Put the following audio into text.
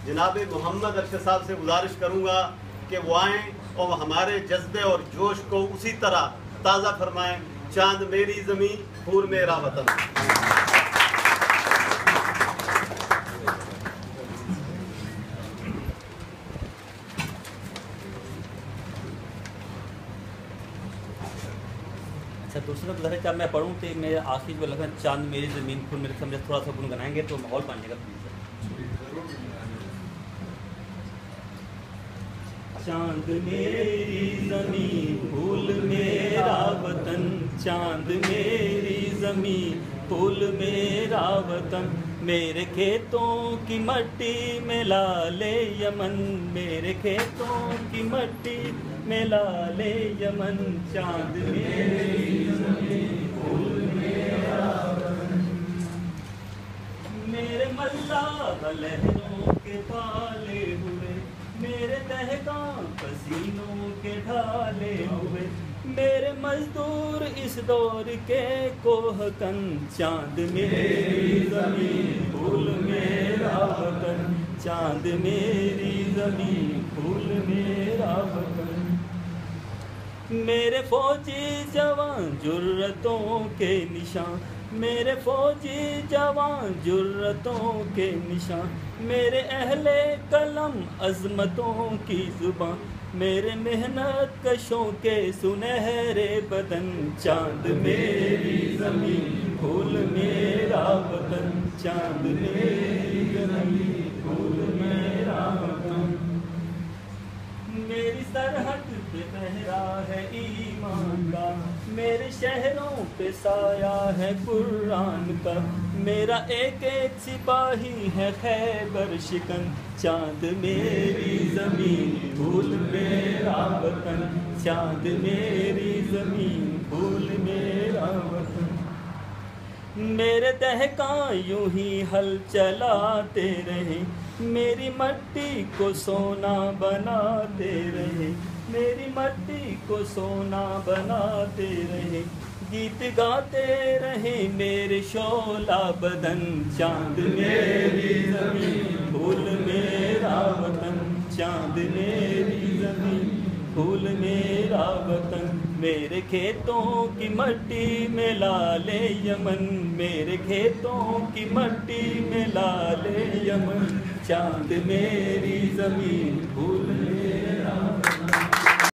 जनाब मोहम्मद अरशद साहब से गुजारिश करूँगा कि वो आएँ और हमारे जज्बे और जोश को उसी तरह ताज़ा फरमाएँ। चांद मेरी ज़मीन, फूल मेरा वतन। अच्छा, दूसरा गुजारिश जब मैं पढ़ूँ तो मेरे आखिर में लगा चांद मेरी ज़मीन फूल मेरे समझे थोड़ा सा गुनगुनाएंगे तो माहौल बन जाएगा। चांद मेरी ज़मीन फूल मेरा वतन, चांद मेरी ज़मीन फूल मेरा वतन, मेरे खेतों की मट्टी में लाले यमन, मेरे खेतों की मट्टी में लाले यमन, चांद मेरी ज़मीन फूल मेरा वतन, मेरे मल्लाह लहरों के पाले हुए, मेरे दहका पसीनों के ढाले हुए, मेरे मजदूर इस दौर के कोहकन, चांद मेरी ज़मीन फूल मेरा वतन, चांद मेरी ज़मीन फूल मेरा वतन, मेरे फौजी जवान जुर्रतों के निशान, मेरे फौजी जवान जुर्रतों के निशान, मेरे अहले कलम अज़मतों की ज़ुबान, मेरे मेहनत कशों के सुनहरे बदन, चांद मेरी ज़मीन फूल मेरा वतन, चांद मेरी ज़मीन फूल मेरा वतन, मेरी सरहद पे पहरा है ईमान का, मेरे शहरों पे साया है कुरान का, मेरा एक एक सिपाही है खैबर शिकन, चांद मेरी ज़मीन फूल मेरा वतन, चांद मेरी ज़मीन फूल मेरा वतन, मेरे दहका यूं ही हल चलाते रहे, मेरी मट्टी को सोना बनाते रहे, मेरी मट्टी को सोना बनाते रहे, गीत गाते रहे मेरे शोला बदन, चांद मेरी ज़मीन फूल मेरा वतन, चांद मेरी ज़मीन फूल मेरा वतन, मेरे खेतों की मट्टी में लाले यमन, मेरे खेतों की मट्टी में लाले यमन, चांद मेरी ज़मीन फूल मेरा